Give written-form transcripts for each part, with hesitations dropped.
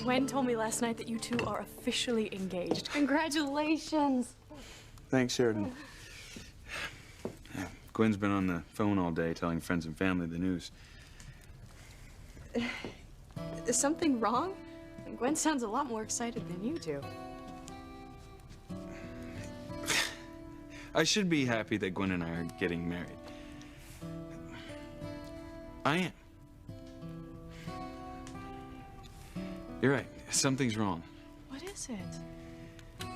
Gwen told me last night that you two are officially engaged. Congratulations. Thanks, Sheridan. Yeah, Gwen's been on the phone all day telling friends and family the news. Is something wrong? Gwen sounds a lot more excited than you do. I should be happy that Gwen and I are getting married. I am. You're right. Something's wrong. What is it?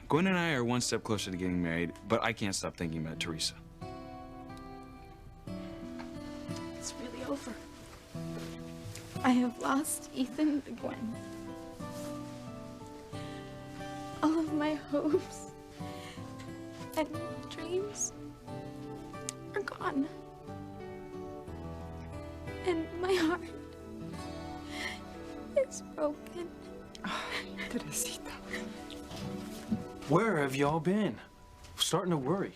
Gwen and I are one step closer to getting married, but I can't stop thinking about Teresa. It's really over. I have lost Ethan to Gwen. All of my hopes and dreams are gone. And my heart is broken. Teresita. Where have y'all been? I'm starting to worry.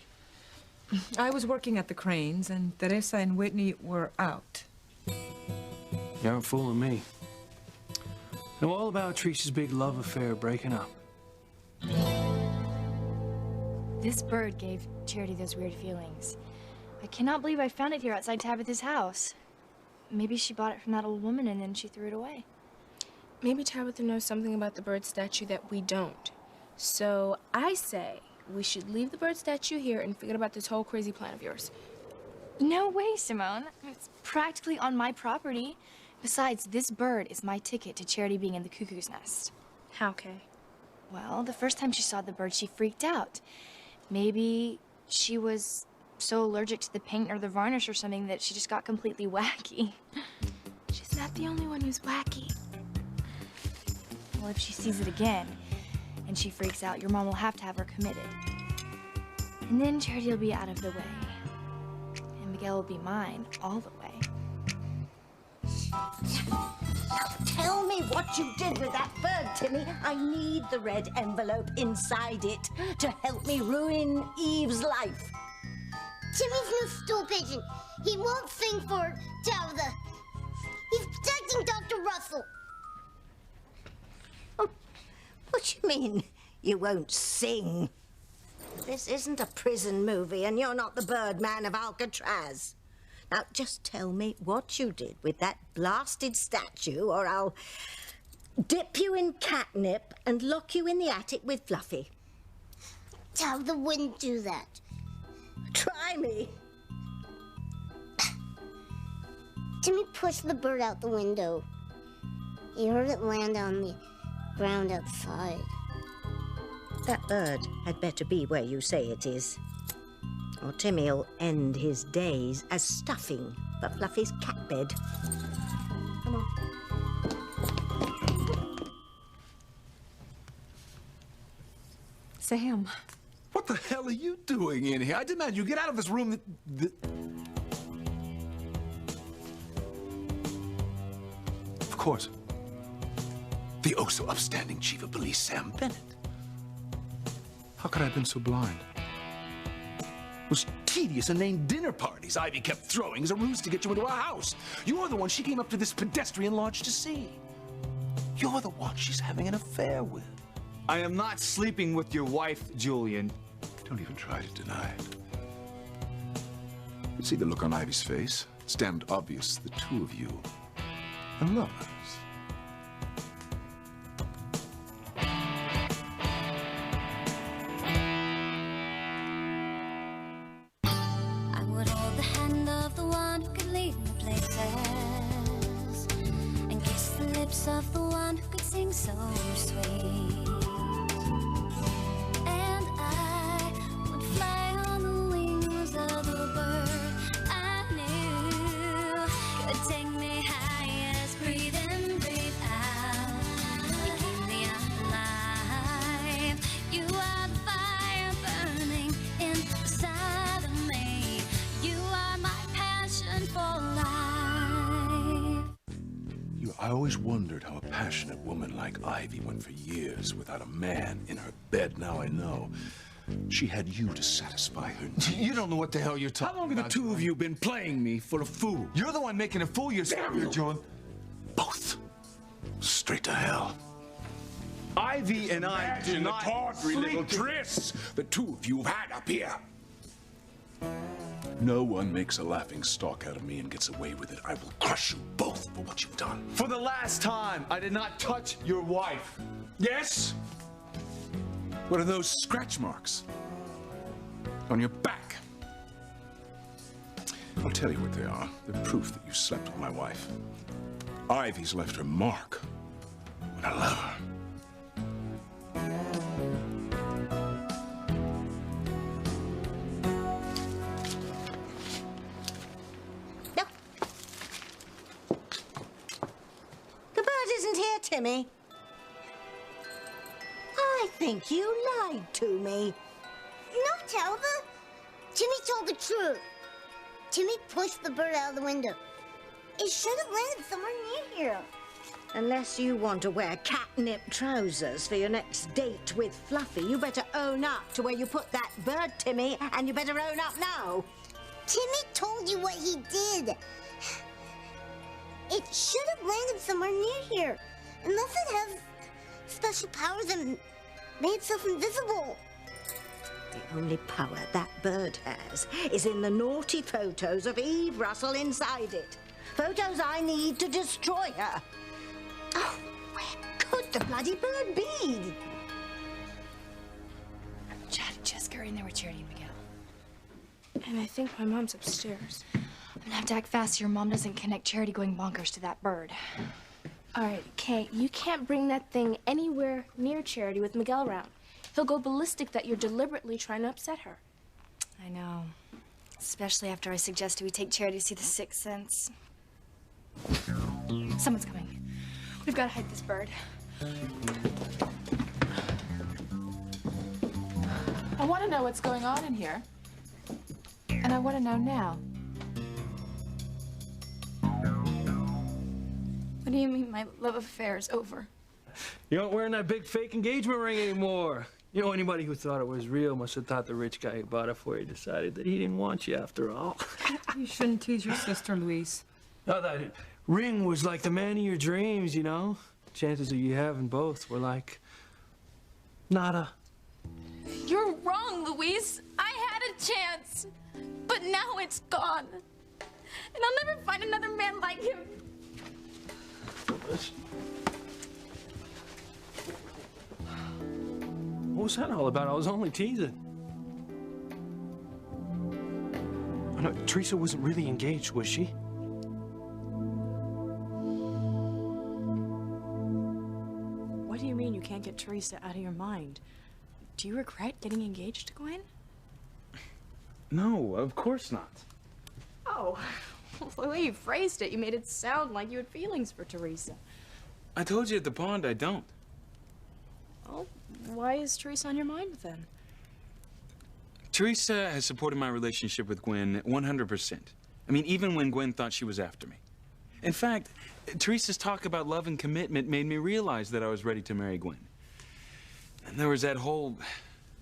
I was working at the Cranes, and Teresa and Whitney were out. You aren't fooling me. I know all about Teresa's big love affair breaking up. This bird gave Charity those weird feelings. I cannot believe I found it here outside Tabitha's house. Maybe she bought it from that old woman and then she threw it away. Maybe Tabitha knows something about the bird statue that we don't. So I say we should leave the bird statue here and forget about this whole crazy plan of yours. No way, Simone. It's practically on my property. Besides, this bird is my ticket to Charity being in the cuckoo's nest. How, Kay? Well, the first time she saw the bird, she freaked out. Maybe she was so allergic to the paint or the varnish or something that she just got completely wacky. She's not the only one who's wacky. Well, if she sees it again and she freaks out, your mom will have to have her committed. And then Charity will be out of the way. And Miguel will be mine all the way. Now tell me what you did with that bird, Timmy. I need the red envelope inside it to help me ruin Eve's life. Timmy's no stool pigeon. He won't sing for Tabitha. He's protecting Dr. Russell. Oh, what you mean, you won't sing? This isn't a prison movie, and you're not the Birdman of Alcatraz. Now, just tell me what you did with that blasted statue, or I'll dip you in catnip and lock you in the attic with Fluffy. Tabitha wouldn't do that. Try me. Timmy pushed the bird out the window. He heard it land on the ground outside. That bird had better be where you say it is, or Timmy'll end his days as stuffing for Fluffy's cat bed. Come on. Sam. What the hell are you doing in here? I demand you get out of this room. Of course. The oh so upstanding chief of police, Sam Bennett. How could I have been so blind? Those tedious, inane dinner parties Ivy kept throwing as a ruse to get you into our house. You're the one she came up to this pedestrian lodge to see. You're the one she's having an affair with. I am not sleeping with your wife, Julian. Don't even try to deny it. You see the look on Ivy's face? It's damned obvious the two of you are lovers. I would hold the hand of the one who could lead me places and kiss the lips of the one who could sing so sweet. I always wondered how a passionate woman like Ivy went for years without a man in her bed. Now I know. She had you to satisfy her needs. You don't know what the hell you're talking about. How long have the two of you been playing me for a fool? You're the one making a fool of yourself, John. Both. Straight to hell. Ivy and I did Imagine the not tawdry little sleep trysts the two of you have had up here. No one makes a laughing stock out of me and gets away with it. I will crush you both for what you've done. For the last time, I did not touch your wife. Yes? What are those scratch marks? On your back. I'll tell you what they are. They're proof that you slept with my wife. Ivy's left her mark. And I love her. No. The bird isn't here, Timmy. I think you lied to me. No, Talbot. Timmy told the truth. Timmy pushed the bird out of the window. It should have landed somewhere near here. Unless you want to wear catnip trousers for your next date with Fluffy, you better own up to where you put that bird, Timmy, and you better own up now. Timmy told you what he did. It should have landed somewhere near here. Unless it has special powers and made itself invisible. The only power that bird has is in the naughty photos of Eve Russell inside it. Photos I need to destroy her. Oh, where could the bloody bird be? Chad and Jessica are in there with Charity and Miguel. And I think my mom's upstairs. I'm gonna have to act fast so your mom doesn't connect Charity going bonkers to that bird. All right, Kay, you can't bring that thing anywhere near Charity with Miguel around. He'll go ballistic that you're deliberately trying to upset her. I know. Especially after I suggested we take Charity to see The Sixth Sense. Someone's coming. We've got to hide this bird. I want to know what's going on in here. And I want to know now. What do you mean my love affair is over? You aren't wearing that big fake engagement ring anymore. You know, anybody who thought it was real must have thought the rich guy who bought it for you decided that he didn't want you after all. You shouldn't tease your sister, Louise. No, that ring was like the man of your dreams, you know? Chances of you having both were like nada. You're wrong, Louise. I had a chance. But now it's gone. And I'll never find another man like him. What was that all about? I was only teasing. Oh, no, Teresa wasn't really engaged, was she? What do you mean you can't get Teresa out of your mind? Do you regret getting engaged to Gwen? No, of course not. Oh, well, the way you phrased it, you made it sound like you had feelings for Teresa. I told you at the pond I don't. Well, why is Teresa on your mind then? Teresa has supported my relationship with Gwen 100%. I mean, even when Gwen thought she was after me. In fact, Teresa's talk about love and commitment made me realize that I was ready to marry Gwen. And there was that whole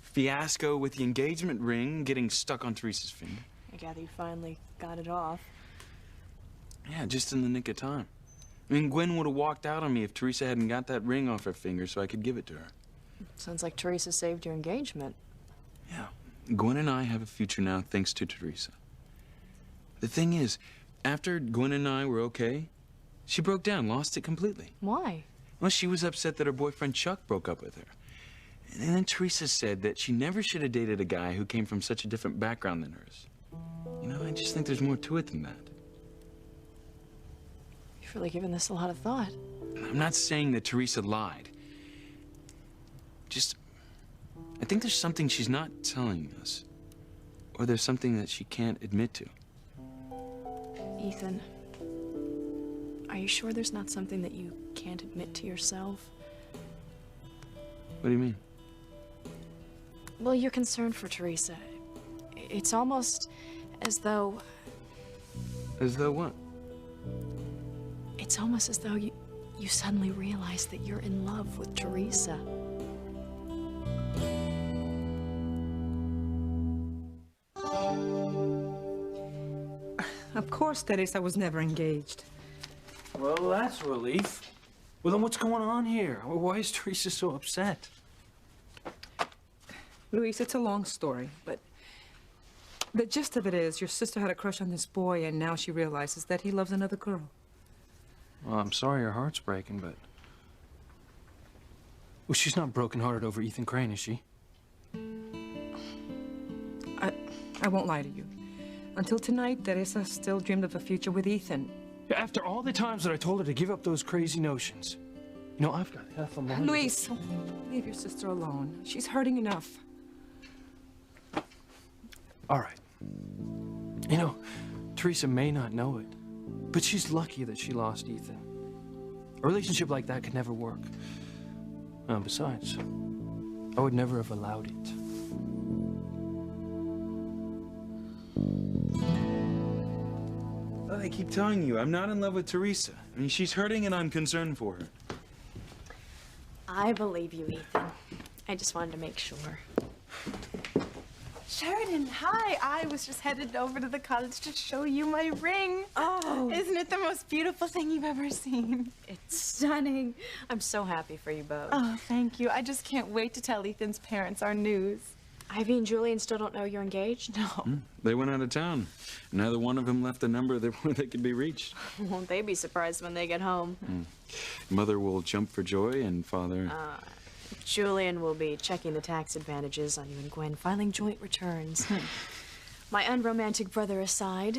fiasco with the engagement ring getting stuck on Teresa's finger. I gather you finally got it off. Yeah, just in the nick of time. I mean, Gwen would have walked out on me if Teresa hadn't got that ring off her finger so I could give it to her. Sounds like Teresa saved your engagement. Yeah, Gwen and I have a future now thanks to Teresa. The thing is, after Gwen and I were okay, she broke down, lost it completely. Why? Well, she was upset that her boyfriend Chuck broke up with her. And then Teresa said that she never should have dated a guy who came from such a different background than hers. You know, I just think there's more to it than that. You've really given this a lot of thought. I'm not saying that Teresa lied. Just, I think there's something she's not telling us. Or there's something that she can't admit to. Ethan, are you sure there's not something that you can't admit to yourself? What do you mean? Well, you're concerned for Teresa. It's almost as though... As though what? It's almost as though you suddenly realize that you're in love with Teresa. Of course, Teresa was never engaged. Well, that's a relief. Well, then what's going on here? Why is Teresa so upset? Luis, it's a long story, but the gist of it is your sister had a crush on this boy, and now she realizes that he loves another girl. Well, I'm sorry your heart's breaking, but... Well, she's not brokenhearted over Ethan Crane, is she? I won't lie to you. Until tonight, Teresa still dreamed of a future with Ethan. After all the times that I told her to give up those crazy notions. You know, I've got half a mind. Luis, leave your sister alone. She's hurting enough. All right. You know, Teresa may not know it, but she's lucky that she lost Ethan. A relationship like that could never work. Besides, I would never have allowed it. I keep telling you, I'm not in love with Teresa. I mean, she's hurting and I'm concerned for her. I believe you, Ethan. I just wanted to make sure. Sheridan, hi. I was just headed over to the cottage to show you my ring. Oh. Isn't it the most beautiful thing you've ever seen? It's stunning. I'm so happy for you both. Oh, thank you. I just can't wait to tell Ethan's parents our news. Ivy and Julian still don't know you're engaged? No. They went out of town. Neither one of them left a number where they could be reached. Won't they be surprised when they get home? Mother will jump for joy, and father... Julian will be checking the tax advantages on you and Gwen, filing joint returns. My unromantic brother aside,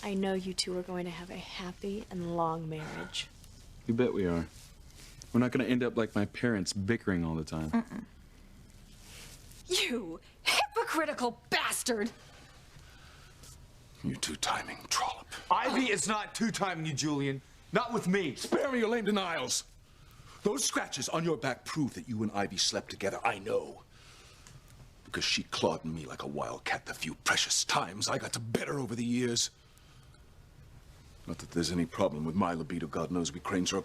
I know you two are going to have a happy and long marriage. You bet we are. We're not going to end up like my parents, bickering all the time. You hypocritical bastard! You two-timing trollop. Ivy is not two-timing you, Julian. Not with me. Spare me your lame denials. Those scratches on your back prove that you and Ivy slept together. I know. Because she clawed me like a wildcat the few precious times I got to bed her over the years. Not that there's any problem with my libido. God knows we Cranes are a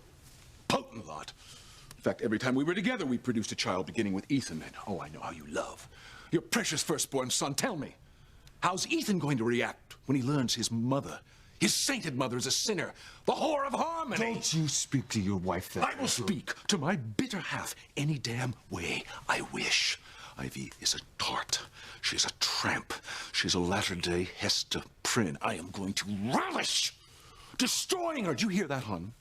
potent lot. In fact, every time we were together, we produced a child, beginning with Ethan. And oh, I know how you love your precious firstborn son. Tell me, how's Ethan going to react when he learns his mother, his sainted mother, is a sinner, the whore of harmony? Don't you speak to your wife that way. I will speak to my bitter half any damn way I wish. Ivy is a tart. She's a tramp. She's a latter-day Hester Prynne. I am going to relish destroying her. Do you hear that, hon?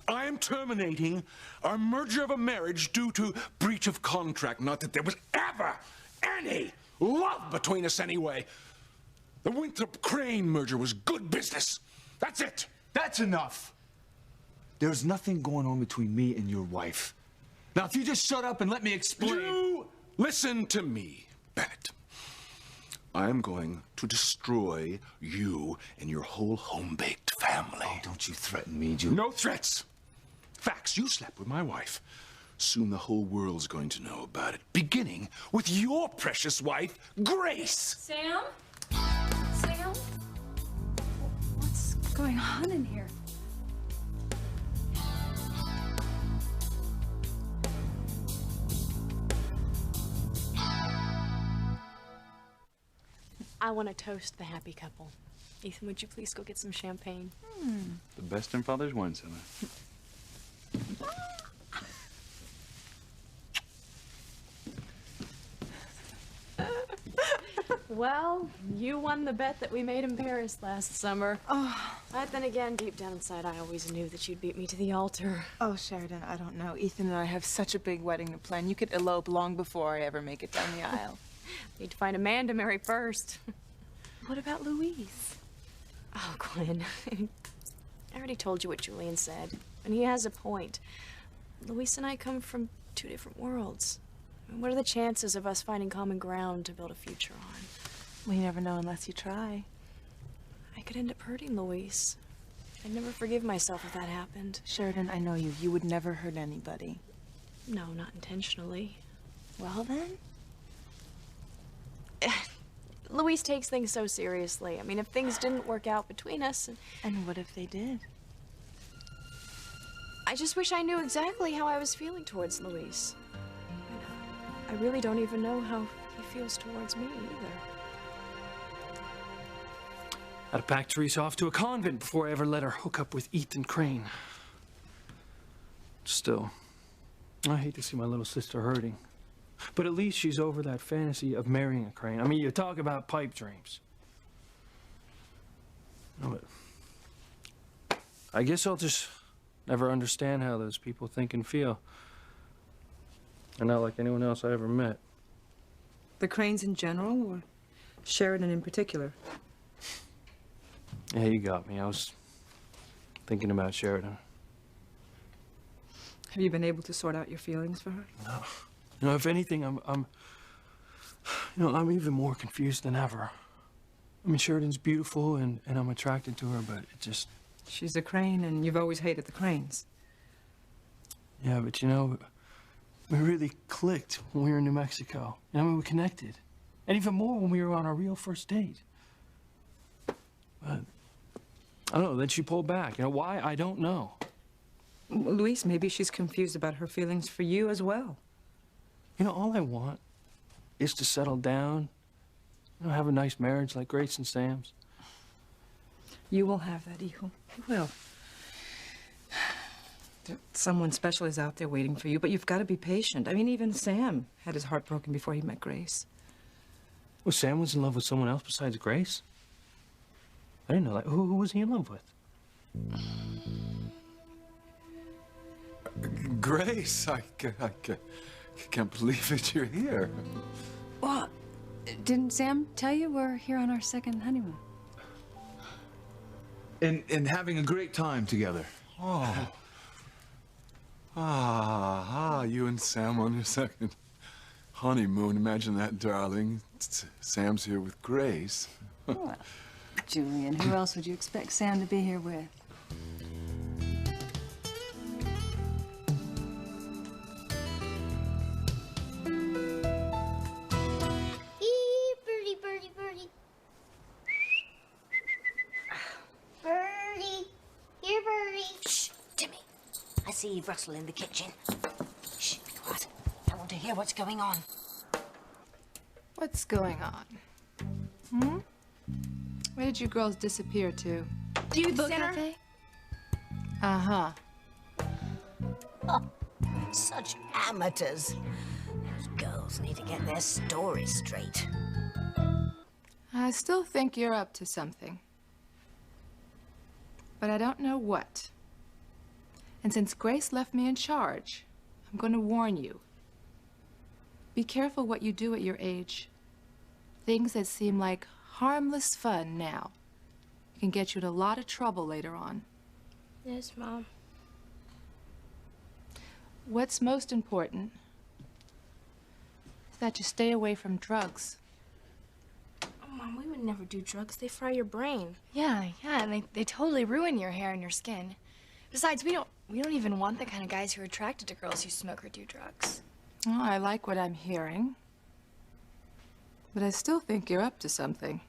I am terminating our merger of a marriage due to breach of contract. Not that there was ever any love between us anyway. The Winthrop Crane merger was good business. That's it. That's enough. There's nothing going on between me and your wife. Now, if you just shut up and let me explain... You listen to me, Bennett. I'm going to destroy you and your whole home-baked family. Oh, don't you threaten me, Julian. No threats. Facts. You slept with my wife. Soon the whole world's going to know about it, beginning with your precious wife, Grace. Sam? Sam? What's going on in here? I want to toast the happy couple. Ethan, would you please go get some champagne? The best in father's wine cellar. Well, you won the bet that we made in Paris last summer. Oh. But then again, deep down inside, I always knew that you'd beat me to the altar. Oh, Sheridan, I don't know. Ethan and I have such a big wedding to plan. You could elope long before I ever make it down the aisle. Need to find a man to marry first. What about Louise? Oh, Gwen. I already told you what Julian said, and he has a point. Luis and I come from two different worlds. I mean, what are the chances of us finding common ground to build a future on? We never know unless you try. I could end up hurting Luis. I'd never forgive myself if that happened. Sheridan, I know you. You would never hurt anybody. No, not intentionally. Well, then? Luis takes things so seriously. I mean, if things didn't work out between us... And what if they did? I just wish I knew exactly how I was feeling towards Luis. I really don't even know how he feels towards me, either. I'd have packed Teresa off to a convent before I ever let her hook up with Ethan Crane. Still, I hate to see my little sister hurting. But at least she's over that fantasy of marrying a Crane. I mean, you talk about pipe dreams. No, but I guess I'll just never understand how those people think and feel. They're not like anyone else I ever met. The Cranes in general, or Sheridan in particular? Yeah, you got me. I was thinking about Sheridan. Have you been able to sort out your feelings for her? No. You know, if anything, I'm even more confused than ever. I mean, Sheridan's beautiful and I'm attracted to her, but it just... She's a Crane, and you've always hated the Cranes. Yeah, but you know, we really clicked when we were in New Mexico. I mean, we connected. And even more when we were on our real first date. But, I don't know, then she pulled back. You know, why? I don't know. Luis, maybe she's confused about her feelings for you as well. You know, all I want is to settle down, you know, have a nice marriage like Grace and Sam's. You will have that, hijo. You will. Someone special is out there waiting for you, but you've got to be patient. I mean, even Sam had his heart broken before he met Grace. Well, Sam was in love with someone else besides Grace? I didn't know that. Who was he in love with? Grace, I can't believe it. You're here. Well, didn't Sam tell you we're here on our second honeymoon? And having a great time together. Oh. You and Sam on your second honeymoon. Imagine that, darling. Sam's here with Grace. Well, Julian, who else would you expect Sam to be here with? Birdie, birdie, birdie. Birdie. Here, birdie. Shh, Timmy. I see Eve Russell in the kitchen. Shh, be quiet. I want to hear what's going on. What's going on? Hmm? Where did you girls disappear to? Dude Center? Uh-huh. Oh, such amateurs. Those girls need to get their stories straight. I still think you're up to something. But I don't know what. And since Grace left me in charge, I'm going to warn you. Be careful what you do at your age. Things that seem like harmless fun now can get you in a lot of trouble later on. Yes, Mom. What's most important is that you stay away from drugs. Oh, Mom, we would never do drugs. They fry your brain. Yeah, and they totally ruin your hair and your skin. Besides, we don't even want the kind of guys who are attracted to girls who smoke or do drugs. Oh, I like what I'm hearing. But I still think you're up to something.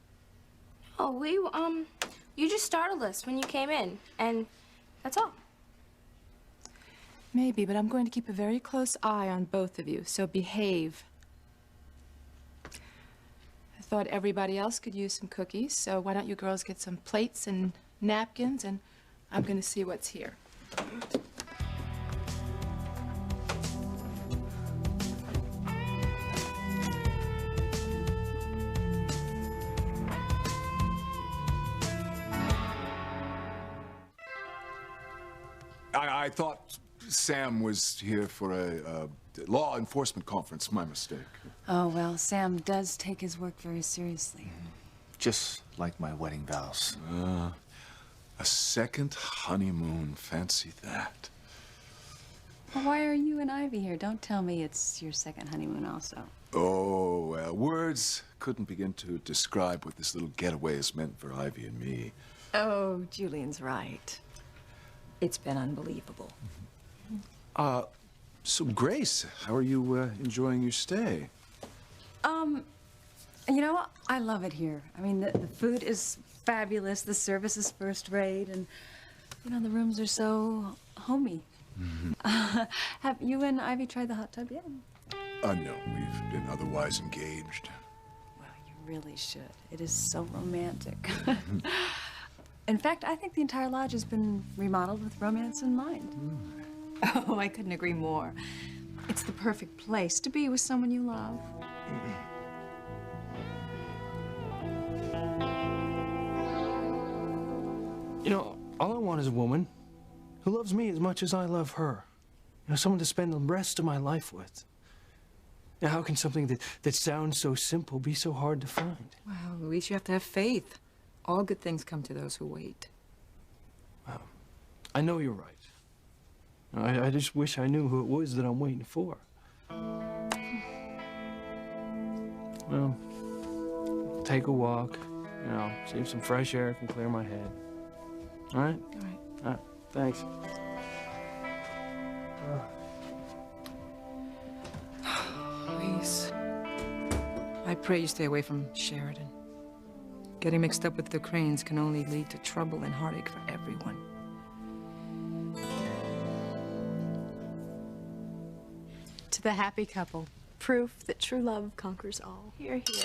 Oh, you just startled us when you came in, and that's all. Maybe, but I'm going to keep a very close eye on both of you, so behave. I thought everybody else could use some cookies, so why don't you girls get some plates and napkins, and I'm going to see what's here. I thought Sam was here for a law enforcement conference. My mistake. Oh, well, Sam does take his work very seriously. Just like my wedding vows. A second honeymoon. Fancy that. Well, why are you and Ivy here? Don't tell me it's your second honeymoon also. Oh, well, words couldn't begin to describe what this little getaway has meant for Ivy and me. Oh, Julian's right. It's been unbelievable. So Grace, how are you enjoying your stay? You know, I love it here. I mean, the food is fabulous, the service is first rate, and, you know, the rooms are so homey. Have you and Ivy tried the hot tub yet? No, we've been otherwise engaged. Well, you really should. It is so romantic. In fact, I think the entire lodge has been remodeled with romance in mind. Oh, I couldn't agree more. It's the perfect place to be with someone you love. You know, all I want is a woman who loves me as much as I love her. You know, someone to spend the rest of my life with. Now, how can something that sounds so simple be so hard to find? Well, Luis, you have to have faith. All good things come to those who wait. Well, I know you're right. I just wish I knew who it was that I'm waiting for. Well, take a walk, you know, see if some fresh air can clear my head. All right? All right. All right, thanks. Luis, I pray you stay away from Sheridan. Getting mixed up with the Cranes can only lead to trouble and heartache for everyone. To the happy couple, proof that true love conquers all. Here, here.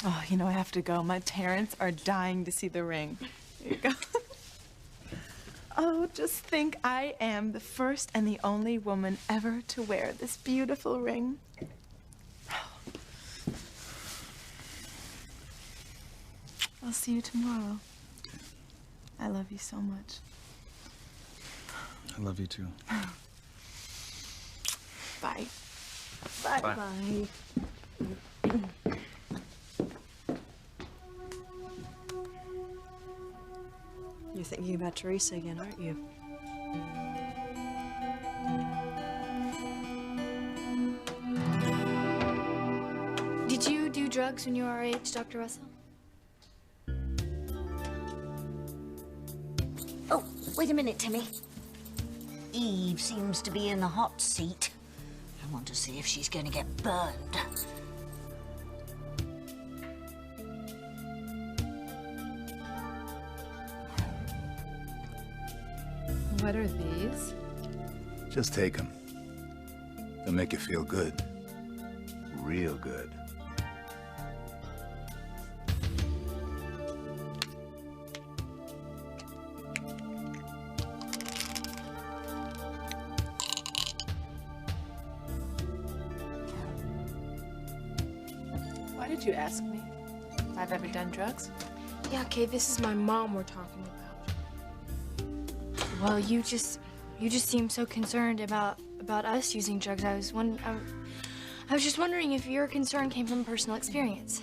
Oh, you know, I have to go. My parents are dying to see the ring. Here you go. Oh, just think I am the first and the only woman ever to wear this beautiful ring. I'll see you tomorrow. I love you so much. I love you too. Bye. Bye. Bye. You're thinking about Teresa again, aren't you? Did you do drugs when you were our age, Dr. Russell? Oh, wait a minute, Timmy. Eve seems to be in the hot seat. I want to see if she's going to get burned. What are these? Just take them. They'll make you feel good. Real good. Why did you ask me if I've ever done drugs? Yeah, okay, this is my mom we're talking about. Well, you just seem so concerned about us using drugs. I was just wondering if your concern came from personal experience.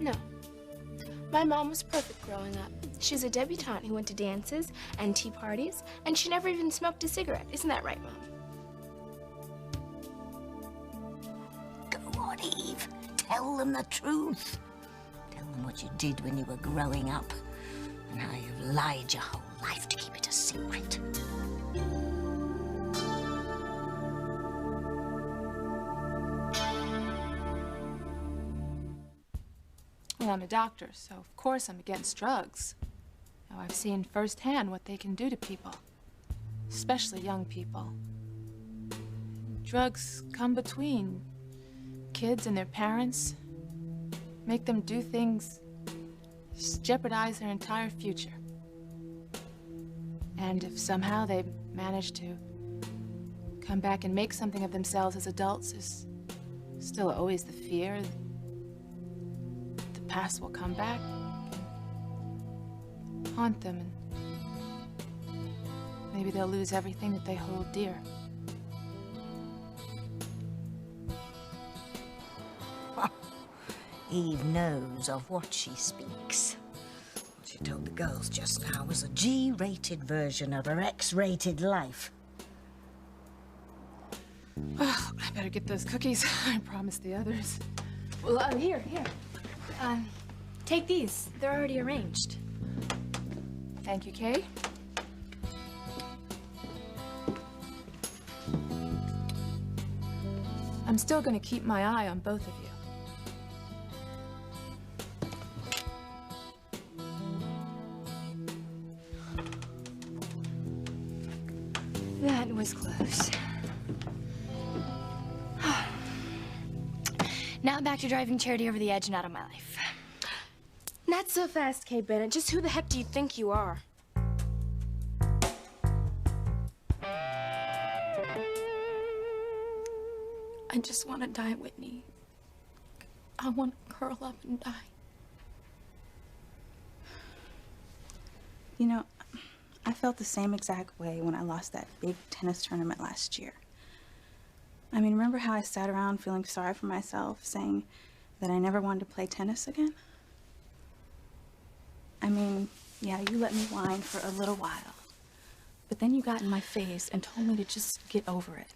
No. My mom was perfect growing up. She's a debutante who went to dances and tea parties, and she never even smoked a cigarette. Isn't that right, Mom? Go on, Eve. Tell them the truth. Tell them what you did when you were growing up and how you've lied your whole life to keep it a secret. Well, I'm a doctor, so of course I'm against drugs. Now, I've seen firsthand what they can do to people, especially young people. Drugs come between kids and their parents, make them do things, just jeopardize their entire future. And if somehow they manage to come back and make something of themselves as adults, there's still always the fear that the past will come back and haunt them, and maybe they'll lose everything that they hold dear. Eve knows of what she speaks. What she told the girls just now was a G-rated version of her X-rated life. Well, I better get those cookies. I promised the others. Well, here. Take these. They're already arranged. Thank you, Kay. I'm still going to keep my eye on both of you. That was close. Now I'm back to driving Charity over the edge and out of my life. Not so fast, Kay Bennett. Just who the heck do you think you are? I just want to die, Whitney. I want to curl up and die. You know, I felt the same exact way when I lost that big tennis tournament last year. I mean, remember how I sat around feeling sorry for myself, saying that I never wanted to play tennis again? I mean, yeah, you let me whine for a little while, but then you got in my face and told me to just get over it,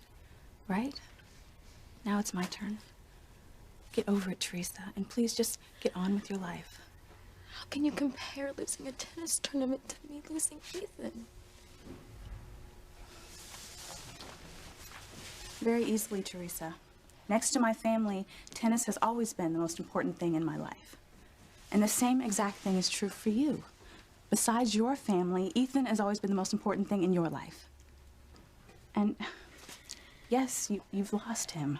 right? Now it's my turn. Get over it, Teresa, and please just get on with your life. How can you compare losing a tennis tournament to me losing Ethan? Very easily, Teresa. Next to my family, tennis has always been the most important thing in my life. And the same exact thing is true for you. Besides your family, Ethan has always been the most important thing in your life. And yes, you've lost him.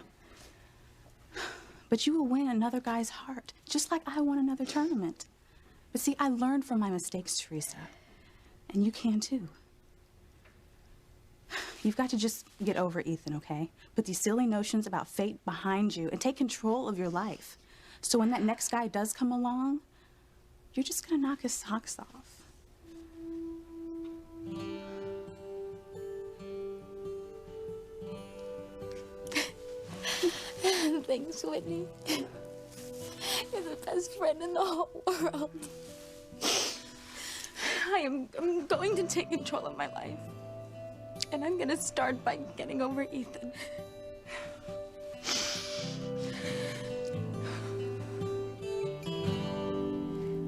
But you will win another guy's heart, just like I won another tournament. But see, I learned from my mistakes, Teresa. And you can too. You've got to just get over Ethan, okay? Put these silly notions about fate behind you and take control of your life. So when that next guy does come along, you're just gonna knock his socks off. Thanks, Whitney. You're the best friend in the whole world. I'm going to take control of my life. And I'm gonna start by getting over Ethan.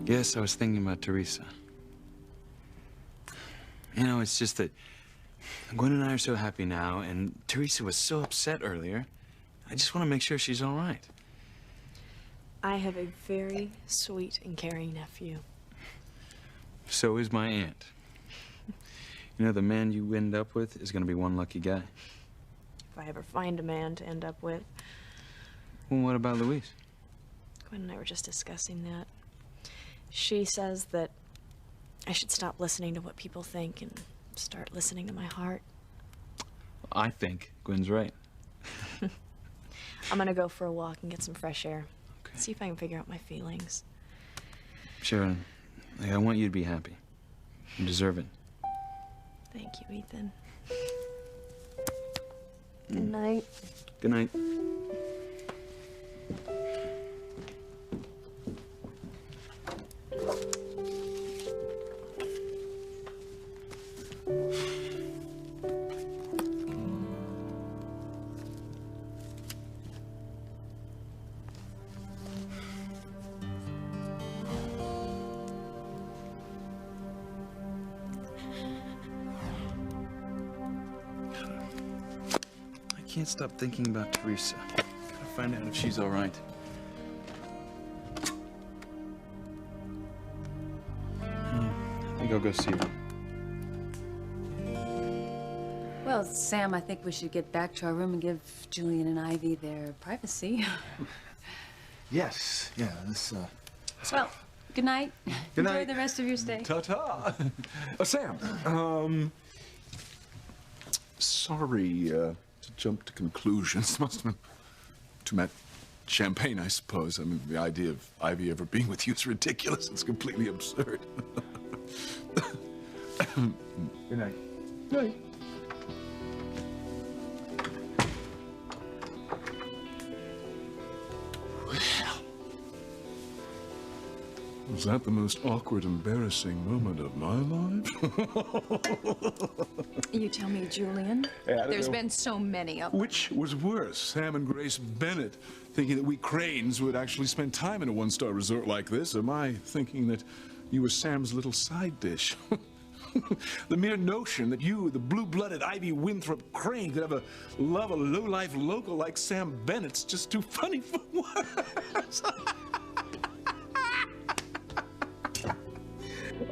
Yes, I was thinking about Teresa. You know, it's just that Gwen and I are so happy now, and Teresa was so upset earlier. I just want to make sure she's all right. I have a very sweet and caring nephew. So is my aunt. You know, the man you end up with is going to be one lucky guy. If I ever find a man to end up with. Well, what about Louise? Gwen and I were just discussing that. She says that I should stop listening to what people think and start listening to my heart. I think Gwen's right. I'm gonna go for a walk and get some fresh air. Okay. See if I can figure out my feelings. Sharon, I want you to be happy. You deserve it. Thank you, Ethan. Good night. Good night. I can't stop thinking about Teresa. Gotta find out if she's all right. I think I'll go see her. Well, Sam, I think we should get back to our room and give Julian and Ivy their privacy. Yes, yeah, this, Well, good night. Good Enjoy night. the rest of your stay. Ta-ta. Sam, sorry, to jump to conclusions. Must have been too much champagne, I suppose. I mean, the idea of Ivy ever being with you is ridiculous. It's completely absurd. Good night. Good night. Was that the most awkward, embarrassing moment of my life? You tell me, Julian. Yeah, I don't There's know. been so many of them. Which was worse, Sam and Grace Bennett thinking that we Cranes would actually spend time in a one-star resort like this, or my thinking that you were Sam's little side dish? The mere notion that you, the blue-blooded Ivy Winthrop Crane, could have a love a low-life local like Sam Bennett's just too funny for words.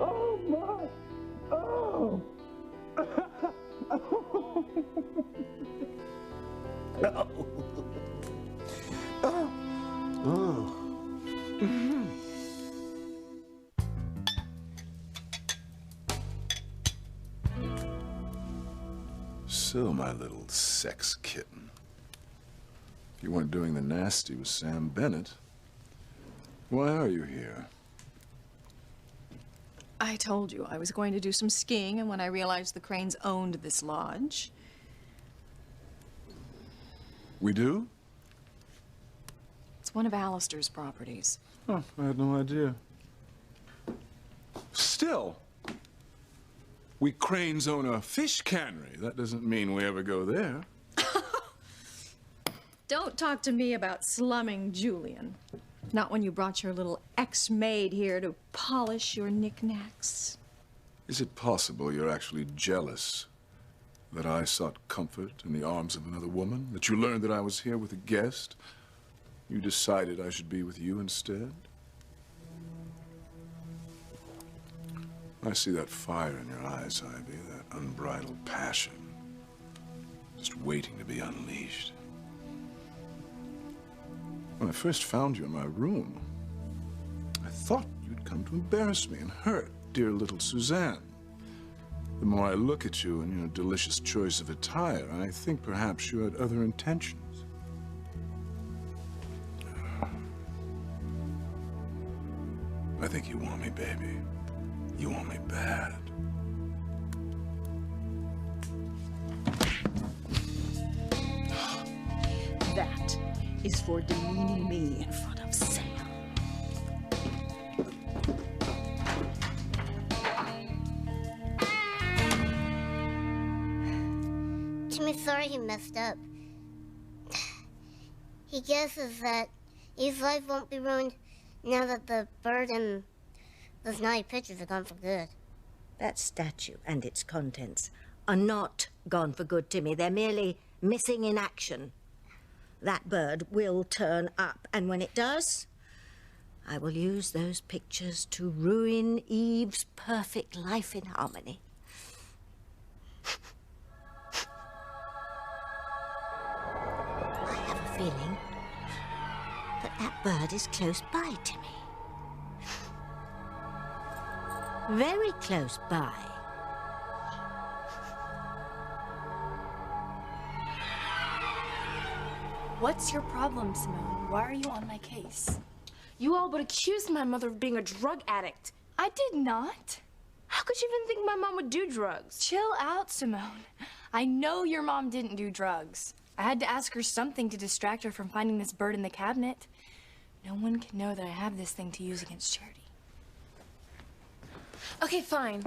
Oh, my. Oh. No. Oh. my little sex kitten. If you weren't doing the nasty with Sam Bennett, why are you here? I told you I was going to do some skiing, and when I realized the Cranes owned this lodge... We do? It's one of Alistair's properties. Oh, I had no idea. Still, we Cranes own a fish cannery. That doesn't mean we ever go there. Don't talk to me about slumming, Julian. Not when you brought your little ex-maid here to polish your knickknacks. Is it possible you're actually jealous that I sought comfort in the arms of another woman? That you learned that I was here with a guest? You decided I should be with you instead? I see that fire in your eyes, Ivy, that unbridled passion, just waiting to be unleashed. When I first found you in my room, I thought you'd come to embarrass me and hurt dear little Suzanne. The more I look at you and your delicious choice of attire, I think perhaps you had other intentions. I think you want me, baby. You want me bad. That is for demeaning me in front of Sam. Timmy's sorry he messed up. He guesses that Eve's life won't be ruined now that the bird and those naughty pictures are gone for good. That statue and its contents are not gone for good, Timmy. They're merely missing in action. That bird will turn up, and when it does, I will use those pictures to ruin Eve's perfect life in harmony. I have a feeling that that bird is close by, Timmy. Very close by. What's your problem, Simone? Why are you on my case? You all but accused my mother of being a drug addict. I did not. How could you even think my mom would do drugs? Chill out, Simone. I know your mom didn't do drugs. I had to ask her something to distract her from finding this bird in the cabinet. No one can know that I have this thing to use against Charity. Okay, fine.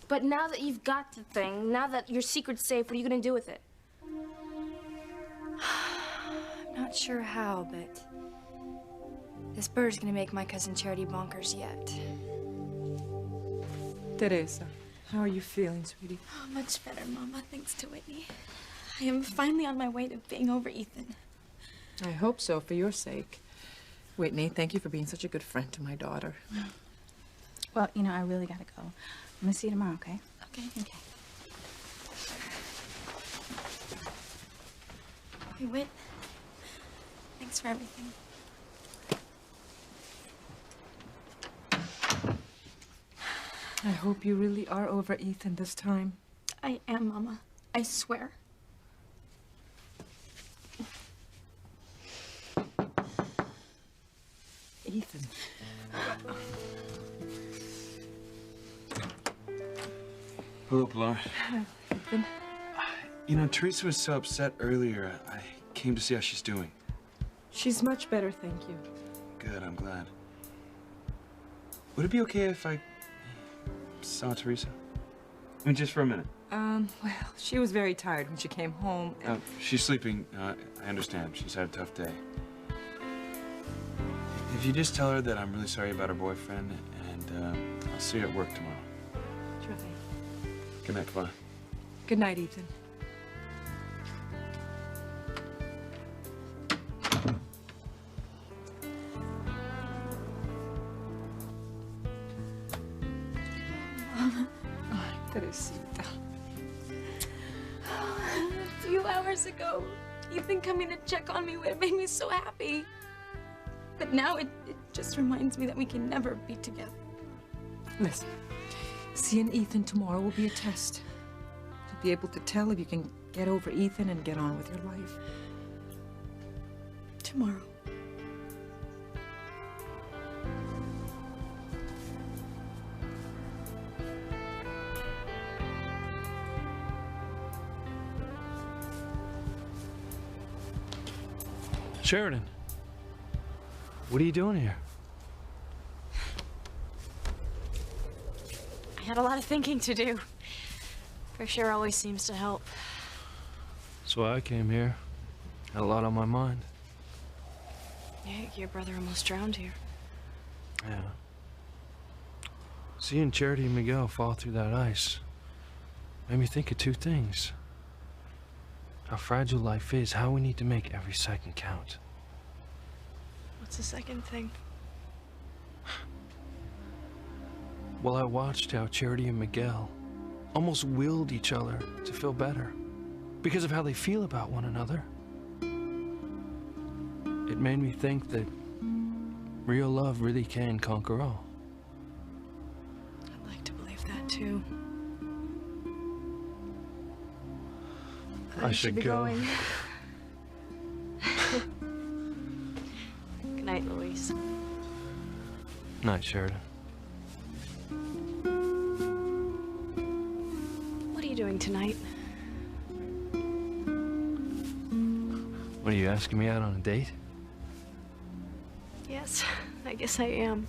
But now that you've got the thing, now that your secret's safe, what are you gonna do with it? I'm not sure how, but this bird's gonna make my cousin Charity bonkers yet. Teresa, how are you feeling, sweetie? Oh, much better, Mama, thanks to Whitney. I am finally on my way to being over Ethan. I hope so, for your sake. Whitney, thank you for being such a good friend to my daughter. Well, you know, I really gotta go. I'm gonna see you tomorrow, okay? Okay. Okay. Hey, Whit. Thanks for everything. I hope you really are over Ethan this time. I am, Mama. I swear. Ethan. Hello, Pilar. Ethan. You know, Teresa was so upset earlier. I came to see how she's doing. She's much better, thank you. Good, I'm glad. Would it be okay if I saw Teresa? I mean, just for a minute. Well, she was very tired when she came home. She's sleeping. I understand. She's had a tough day. If you just tell her that I'm really sorry about her boyfriend, and I'll see her at work tomorrow. Sure thing. Good night, Pilar. Good night, Ethan. Teresita. A few hours ago, Ethan coming to check on me would have made me so happy. But now it just reminds me that we can never be together. Listen, seeing Ethan tomorrow will be a test. You'll be able to tell if you can get over Ethan and get on with your life? Tomorrow. Sheridan, what are you doing here? I had a lot of thinking to do. Fresh air always seems to help. That's why I came here. Had a lot on my mind. Yeah, your brother almost drowned here. Yeah. Seeing Charity and Miguel fall through that ice made me think of two things. How fragile life is, how we need to make every second count. What's the second thing? Well, I watched how Charity and Miguel almost willed each other to feel better because of how they feel about one another. It made me think that real love really can conquer all. I'd like to believe that too. I should be go. going. Good night, Louise. Night, Sheridan. What are you doing tonight? What, are you asking me out on a date? Yes, I guess I am.